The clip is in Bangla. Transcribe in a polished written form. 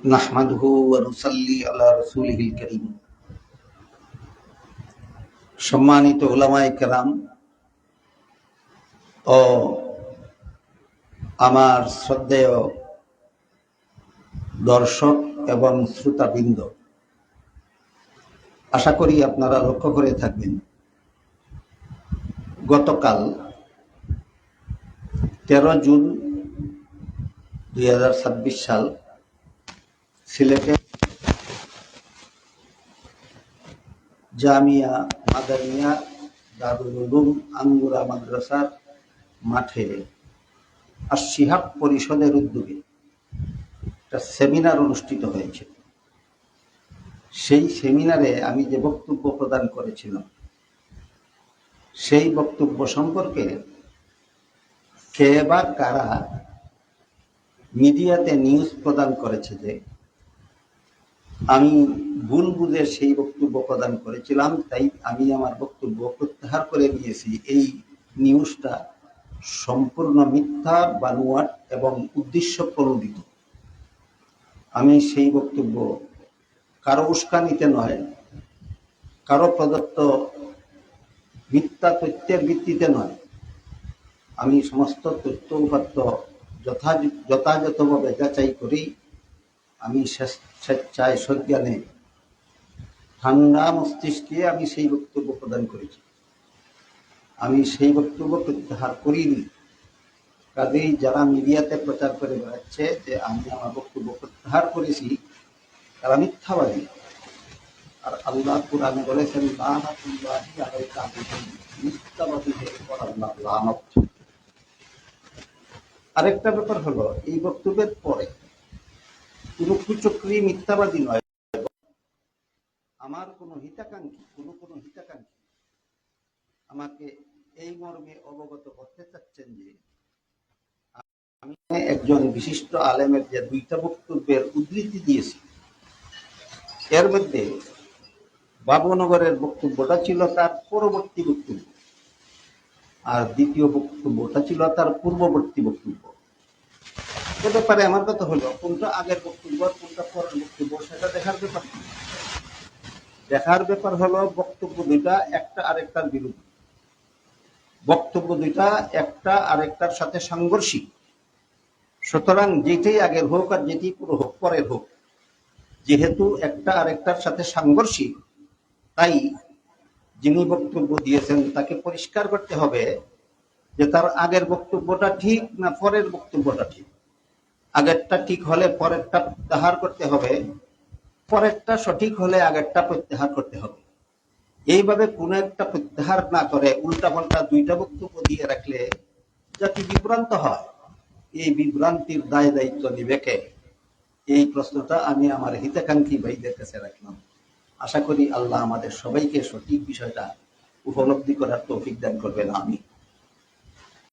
নাহমাদুহু ওয়া নুসাল্লি আলা রাসূলিহিল কারীম। সম্মানিত উলামায়ে কেরাম ও আমার শ্রদ্ধেয় দর্শক এবং শ্রোতাবৃন্দ, আশা করি আপনারা লক্ষ্য করে থাকবেন, গতকাল 13 জুন 2026 সাল সিলেটে জামিয়া মাদানিয়া দারুল উলুম আঙ্গুরা মাদ্রাসার মাঠে আশ-শিহাব পরিষদের উদ্যোগে একটা সেমিনার অনুষ্ঠিত হয়েছে। সেই সেমিনারে আমি যে বক্তব্য প্রদান করেছিলাম, সেই বক্তব্য সম্পর্কে কে বা কারা মিডিয়াতে নিউজ প্রদান করেছে যে আমি ভুল বুঝে সেই বক্তব্য প্রদান করেছিলাম, তাই আমি আমার বক্তব্য প্রত্যাহার করে নিয়েছি। এই নিউজটা সম্পূর্ণ মিথ্যা, বানোয়াট এবং উদ্দেশ্য প্রণোদিত। আমি সেই বক্তব্য কারো উস্কানিতে নয়, কারো প্রদত্ত মিথ্যা তথ্যের ভিত্তিতে নয়, আমি সমস্ত তথ্য উপাত্ত যথাযথভাবে যাচাই করি আমি স্বেচ্ছায় সজ্ঞানে ঠান্ডা মস্তিষ্কে আমি সেই বক্তব্য প্রদান করেছি। আমি সেই বক্তব্য প্রত্যাহার করিনি। কাজেই যারা মিডিয়াতে প্রচার করে বেড়াচ্ছে যে আমি আমার বক্তব্য প্রত্যাহার করেছি, তারা মিথ্যাবাদী। আর আল্লাহ কুরআনে বলেছেন, লানাতুল্লাহি আলাইহিল কাযিবিন, মিথ্যাবাদীদের উপর আল্লাহর লানত। আরেকটা ব্যাপার হলো, এই বক্তব্যের পরে কোনো কুচক্রী মিথ্যাবাদী নয়, আমার কোনো হিতাকাঙ্ক্ষী আমাকে এই মর্মে অবগত করতে চাচ্ছেন যে আমি একজন বিশিষ্ট আলেমের যে 2টা বক্তব্যের উদ্ধৃতি দিয়েছি, এর মধ্যে বাবুনগরের বক্তব্যটা ছিল তার পরবর্তী বক্তব্য, আর দ্বিতীয় বক্তব্যটা ছিল তার পূর্ববর্তী বক্তব্য। এ ব্যাপারে আমার কথা হলো, কোনটা আগের বক্তব্য আর কোনটা পরের বক্তব্য সেটা দেখার ব্যাপার হলো বক্তব্য দুইটা একটা আরেকটার বিরুদ্ধে, বক্তব্য দুইটা একটা আরেকটার সাথে সাংঘর্ষিক। সুতরাং যেটাই আগের হোক আর যেটি পরের হোক, যেহেতু একটা আরেকটার সাথে সাংঘর্ষিক, তাই যিনি বক্তব্য দিয়েছেন তাকে পরিষ্কার করতে হবে যে তার আগের বক্তব্যটা ঠিক না পরের বক্তব্যটা ঠিক। আগেরটা ঠিক হলে পরেরটা প্রত্যাহার করতে হবে, পরেরটা সঠিক হলে আগেরটা প্রত্যাহার করতে হবে। এইভাবে কোনো একটা প্রত্যাহার না করে উল্টাপাল্টা 2টা বক্তব্য দিয়ে রাখলে জাতি বিভ্রান্ত হয়। এই বিভ্রান্তির দায় দায়িত্ব নিবে কে? এই প্রশ্নটা আমি আমার হিতাকাঙ্ক্ষী ভাইদের কাছে রাখলাম। আশা করি আল্লাহ আমাদের সবাইকে সঠিক বিষয়টা উপলব্ধি করার তৌফিক দান করবেন। আমি